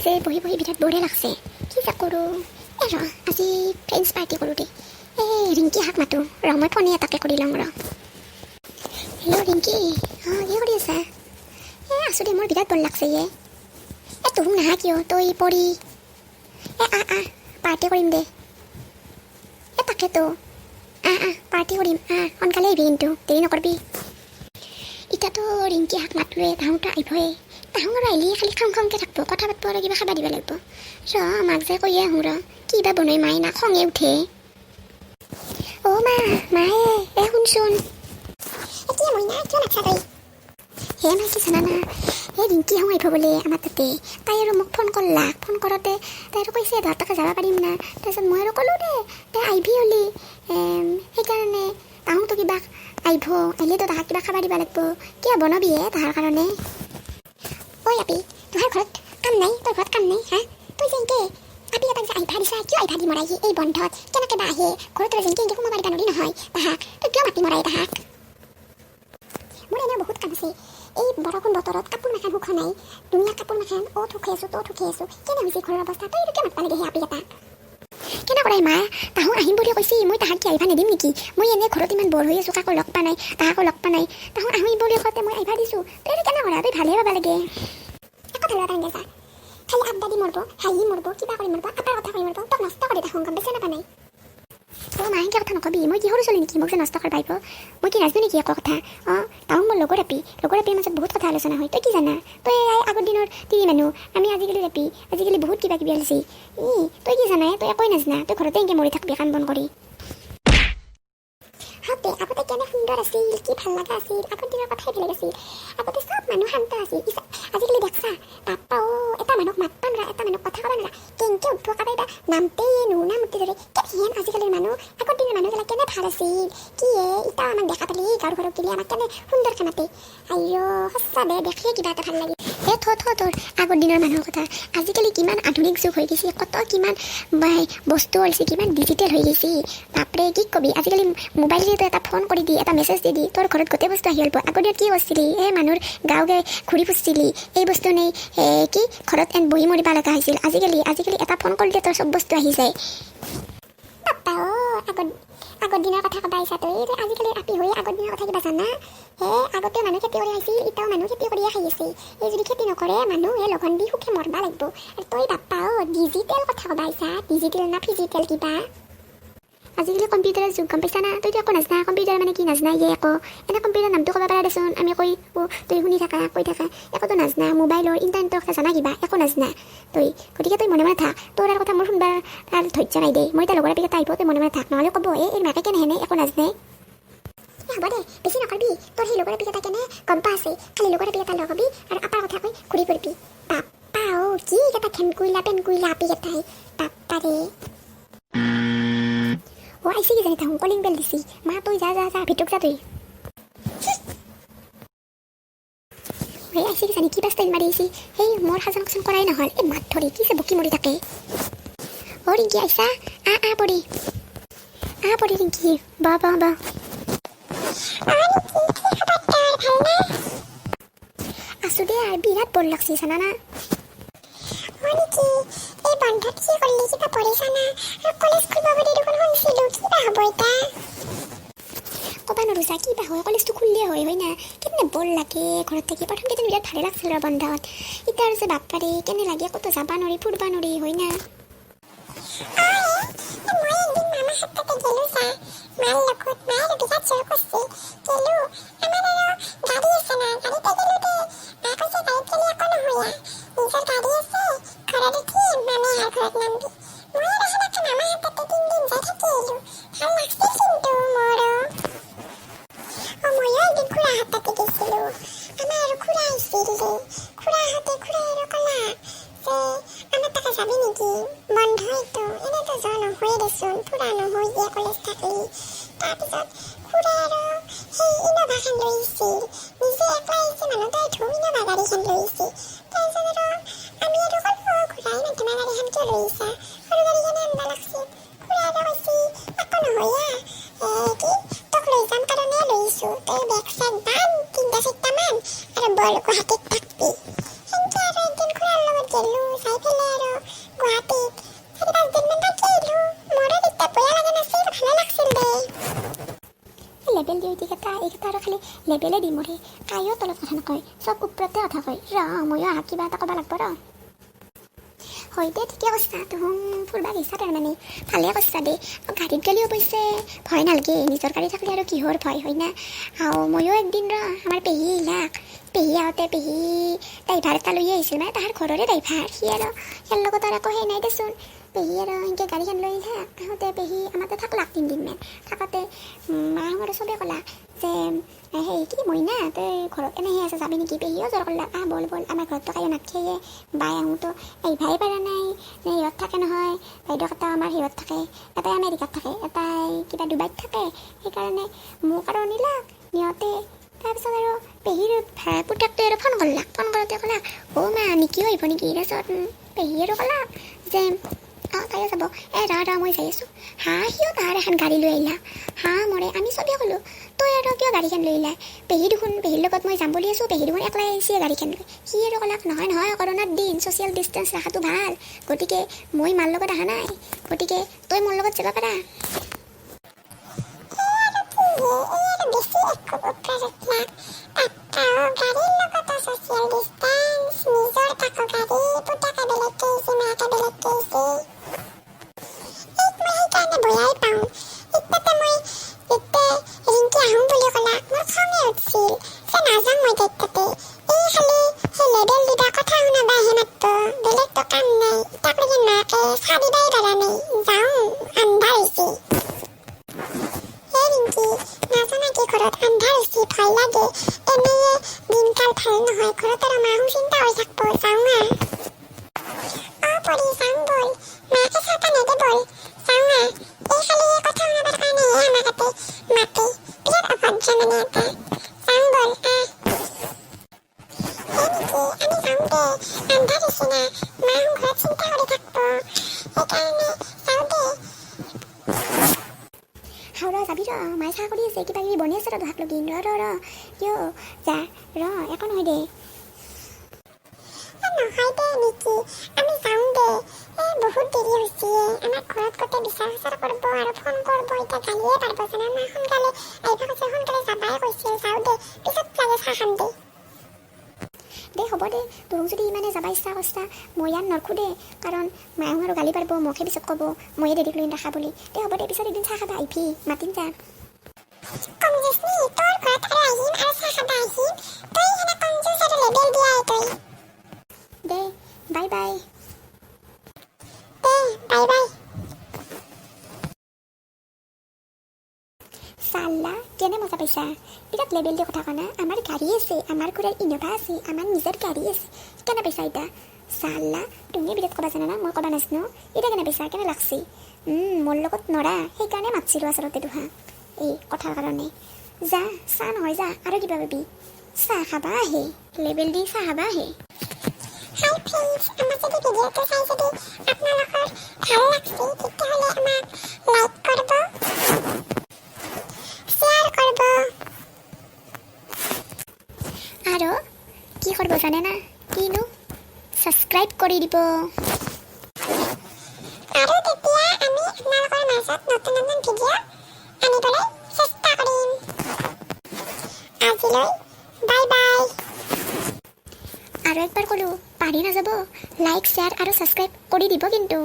যে বহি বহি বিৰাট বৰে লাগছে কি যে কৰোঁ আজি ফ্ৰেণ্ডছ পাৰ্টি কৰোঁ দেই ৰিংকি হাক মাতো মই ফোনে এটাকে কৰি লওঁ হেল্ল' ৰিংকি কি কৰি আছা আছোঁ দে মোৰ বিৰাট বৰ লাগছে তোক নাহা কিয় তই পৰি পাৰ্টি কৰিম দে তাকেতো পাৰ্টি কৰিম সোনকালে আহিবি কিন্তু দেৰি নকৰবি এতিয়াতো ৰিংকি হাক মাতলোৱে তাহোঁতো আহিবই তাহোঁ আৰু আহিলে খালি খাং খাংকৈ থাকব কথা পাতব আৰু কিবা খাবা দিব লাগিব মাক যে কৈয়ে আহোঁ কিবা বনাই মায়ে না খঙে উঠে মায়ে শুনচোন এতিয়া মই না কিয় নাথা তই মাই কি জানা না ৰিংকি হাওঁ আহিব বোলে আমাৰ তাতে তাই আৰু মোক ফোন কৰলাক ফোন কৰোঁতে তাই আৰু কৈছে তাকে যাব পাৰিম না তাৰপিছত মই আৰু ক'লোঁ দে তাই আহিবি হ'লি সেইকাৰণে তাহোঁতো কিবা আহিব আহিলেতো তাহাক কিবা খাব দিব লাগিব কিয় বনাবিহে তাহাৰ কাৰণে আপি তোহাৰ ঘৰত কাম নাই তোৰ ঘৰত কাম নাই তই যে এনেকৈ আপি এটাক যে আহিবা দিছা কিয় আহিবা দি মৰাই এই বন্ধত কেনেকৈ বা আহে ঘৰত তই যেনেকৈ সোমাব পাৰিবা নৰি নহয় তাহাক তই কিয় মাতি মৰাই তাহাক মোৰ এনেও বহুত কাম আছে এই বৰষুণ বতৰত কাপোৰ মাখান শুকা নাই ধুনীয়া কাপোৰ মাখান শুকাই আছোঁ কেনে হৈছে ঘৰৰ অৱস্থা তই কিয় মাতিব লাগে আপি এটা কেনে কৰাই মা তাহোঁ আহিম বুলি কৈছে মই তাহাক কি আহিবা নিদিম নেকি মই এনেই ঘৰত ইমান বৰ হৈ আছোঁ কাকো লগ পা নাই তাহাকো লগ পা নাই তাহোঁ আহিম বুলি কওঁতে মই আহিবা দিছোঁ তই কেনে কৰা তই ভালেহে পাব লাগে একো ভাল লগা নাই খালি আড্ডা দি মৰব হাঁহি মৰব কিবা কৰি মৰব আপাৰ কথা কৰি মৰব তোক নষ্ট কৰি তাহোঁ গম পাইছে নাপা নাই মা এনেকৈ কথা নকবি মই কি সৰু চলি নেকি মোক যে নষ্ট কৰি পাৰিব মই কি নাজানো নেকি একো কথা তাহোঁ মোৰ লগৰ আপীৰ মাজত বহুত কথা আলোচনা হয় তই কি জানা তই আগৰ দিনৰ তিৰি মানুহ আমি আজিকালি বহুত কিবা কিবি আলিছি তই কি জানাই তই একোৱে নাজানা তই ঘৰতে এনেকৈ মৰি থাকবি কাম বন কৰি আগতে কেনে সুন্দৰ আছিল কি ভাল লগা আছিল আগৰ দিনৰ কথাই বেলেগ আছিল আগতে চব মানুহ শান্ত আছিল আজিকালি দেখছা বাপ্পা এটা মানুহক মাতবা নোৱাৰা এটা মানুহক কথা ক'ব নোৱাৰা কেনেকৈ উঠব কাৰোবাৰ নামতেই নুনামতে ধৰে কেনেহেন আজিকালিৰ মানুহ আগৰ দিনৰ মানুহবিলাক কেনে ভাল আছিল কি ইটা আমাক দেখা পালি গাঁৱৰ ঘৰত গেলি আমাক কেনে সুন্দৰকৈ মাতে সঁচা দে দেখিয়ে কিবা এটা ভাল লাগে তোৰ আগৰ দিনৰ মানুহৰ কথা আজিকালি কিমান আধুনিক যুগ হৈ গৈছে কত কিমান বস্তু হৈছে কিমান ডিজিটেল হৈ গৈছে বাপৰে কি কবি আজিকালি মোবাইলতে এটা ফোন কৰি দি এটা মেছেজ দি তোৰ ঘৰত গোটেই বস্তু আহি গ'ল আগৰ দিনত কি কৰিছিলি মানুহৰ গাঁৱে ঘূৰি ফুৰিছিলি এই বস্তু নেই কি ঘৰত বহি মৰিব লগা হৈছিল আজিকালি এটা ফোন কৰিলে তোৰ চব বস্তু আহি যায় আগৰ দিনৰ কথা ক'বা আহিছা তই আজিকালি আপি হৈ আগৰ দিনৰ কথা কিবা জানা আগতে মানুহ খেতি কৰি আহিছিল এতিয়াও মানুহ খেতি কৰিয়ে খাই আছে এই যদি খেতি নকৰে মানুহে লগন দি সুখে মৰবা লাগিব আৰু তই বাপ্পা ডিজিটেল কথা ক'বা আহিছা ডিজিটেল না ফিজিটেল কিবা আজিকালি কম্পিউটাৰৰ যুগ গম পাইছা না তইতো একো নাজানা কম্পিউটাৰ মানে কি নাজানা একো এনে কম্পিউটাৰ নামটো ক'ব পাৰা দেচোন আমি কৈ তই শুনি থাকা কৈ থাকা একোতো নাজানা মোবাইলৰ ইণ্টাৰনেটৰ কথা জানা কিবা একো নাজানা গতিকে তই মনে থাক তোৰ কথা মোৰ শুনবাৰ ধৈৰ্য নাই দেই মই এতিয়া লগৰ আপি এটা আহিব তই মনে থাক নহ'লে ক'ব এই মাকে কেনেহেনে একো নাজানে হ'ব দে বেছি নকৰবি তোৰ সেই লগৰ আপি এটা কেনে গম পা আছে খালি লগৰ আপি এটা লগ হ'বি আৰু আপাৰ কথা কৈ ঘূৰি ফুৰিবি বাপ্পা কি এটা পেন কৰিলা আপি এটাই বাপ্পা ৰে আইসি কি জানি তাহোঁ কলিং বেল দিছি মা তুই যা ভিতৰত যা তুই আইসি কি জানি কিবা ষ্টাইল মাৰি আহিছি সেই মোৰ সাজান কাচান কৰাই নহ'ল এই মাত ধৰি কি যে বকি মৰি থাকে ৰিংকি আইছা পৰি ৰিংকি বা আছো দে আৰু বিৰাট বৰ লাগছি জানানা এই বন্ধত কি কৰিলি কিবা পঢ়িছা না আৰু কলেজ খুলিব বুলি দেখোন শুনিছিলোঁ কিবা হ'ব এতিয়া ক'বা নোৱাৰো যা কিবা হয় কলেজটো খুলিলে হয় না কেনে বৰ লাগে ঘৰত থাকি প্ৰথম কেইদিন বিৰাট ভালে লাগছিল আৰু বন্ধত এতিয়া আৰু যে বাপ্পাৰে কেনে লাগে ক'তো যাবা নোৱাৰি ফুৰিব নোৱাৰি হয় না বল গুৱাহাটীত থাকবি সেনেকৈ আৰু একদিন খুৰাৰ লগত গেলোঁ আহিলোঁ যাই পেলাই আৰু গুৱাহাটীত 4-5 দিনমান থাকি আহিলোঁ মোৰো তেতিয়া বেয়া লগা নাছিল ভালে লাগছিল দে লেবেল দিওঁ এইকেইটা আৰু খালি লেবেলে দি মৰে কায়ো তলত কথা নকয় চব ওপৰতে কথা কয় ময়ো কিবা এটা ক'ব লাগব হয় দে ঠিকে কৈছা তুহুন ফুৰবা গৈছা তাৰমানে ভালে কৈছা দে গাড়ীত গ'লে অৱশ্যে ভয় নালাগে নিজৰ গাড়ী থাকিলে আৰু কিহৰ ভয় হয় না ময়ো একদিন আমাৰ পেহী আহোঁতে পেহী ড্ৰাইভাৰ এটা লৈ আহিছিল মানে তাহাৰ ঘৰৰে ড্ৰাইভাৰ সি আৰু ইয়াৰ লগত আৰু একো সেই নাই দেচোন পেহী আৰু এনেকৈ গাড়ীখন লৈ আহোঁতে পেহী আমাৰ তাতে থাকলাক 3 দিনমান থাকোঁতে মাহঁতে চবে ক'লা যে সেই কি মইনা তই ঘৰত এনেহে আছে যাবি নেকি পেহীও জোৰ কৰলাক বল আমাৰ ঘৰততো কায়ো নাথাকে বাই আহোঁতো আহিবই পৰা নাই সিহঁত থাকে নহয় বাইদেউকেইটা আমাৰ সিহঁত থাকে এটাই আমেৰিকাত থাকে এটাই কিবা ডুবাইত থাকে সেইকাৰণে মোক আৰু নিলাক নিয়তে তাৰপিছত আৰু পেহীৰ পুতেকটোৱে আৰু ফোন কৰোঁতে ক'লাক মা নিকিও আহিব নেকি তাৰপিছত পেহী আৰু ক'লাক যে তাইও যাব মই যাই আছোঁ সিও তাহাৰ এখন গাড়ী লৈ আহিলা মৰে আমি চবেই ক'লোঁ তই আৰু কিয় গাড়ীখন লৈ আহিলা পেহীৰ লগত মই যাম বুলি আছোঁ পেহী দেখোন একলাই আহিছে গাড়ীখন লৈ সি আৰু ক'লাক নহয় কৰোণাৰ দিন ছ'চিয়েল ডিষ্টেঞ্চ ৰখাটো ভাল গতিকে মই মাৰ লগত অহা নাই গতিকে তই মোৰ লগত যাব পাৰা যাবি মায়ে চাহ কৰি আছে কিবা কিবি বনি আছে ভাত লগি কিয় যা একো নহয় দে নেকি আমি যাওঁ দে বহুত দেৰি হৈছে আমাৰ ঘৰত গোটেই বিচাৰ কৰিব আৰু ফোন কৰিব এতিয়া গালিয়ে পাৰিব জানা মা সোনকালে আহিব কৈছে সোনকালে যাবাই কৈছে যাওঁ দে পিছত লাগে চাহ খাম দে হ'ব দে তোক যদি ইমানে যাব ইচ্ছা কৰিছা মই ইয়াত নৰখোঁ দে কাৰণ মায়ে আৰু গালি পাৰিব মোকহে পিছত ক'ব ময়ে দেৰিক লৈ নাখা বুলি দে হ'ব দে পিছত এদিন চাহ খাবা আহিবি মাতিম যাক দে বাই বাই চাল্লা কেনে মজা পাইছা বিৰাট লেবেল দি কথা কনা আমাৰ গাড়ী আছে আমাৰ ঘৰৰ ইন'ভা আছে আমাৰ নিজৰ গাড়ী আছে কেনে পাইছা এতিয়া চাল্লা তুমি বিৰাট ক'বা জানা না মই ক'বা নাজানো এতিয়া কেনে পাইছা কেনে লাগছি মোৰ লগত নৰা সেইকাৰণে মাতিছিলোঁ আচলতে দুহা এই কথাৰ কাৰণে যা চাহ নহয় যা আৰু কিবা পাবি চাহ খাবা আহে লেবেল দি চাহ খাবা আহে হাই ফ্ৰেণ্ডছ আমাৰ যদি ভিডিঅ'টো চাই যদি আপোনালোকৰ ভাল লাগছে তেতিয়াহ'লে আমাক লাইক কৰিব আৰু কি কৰিব জানে না কিনো ছাবস্ক্ৰাইব কৰি দিব আৰু তেতিয়া আমি আপোনালোকৰ মাজত নতুন ভিডিঅ' আনিবলৈ চেষ্টা কৰিম আজিলৈ বাই বাই আৰু একবাৰ ক'লোঁ পাহৰি নাযাব লাইক শ্বেয়াৰ আৰু ছাবস্ক্ৰাইব কৰি দিব কিন্তু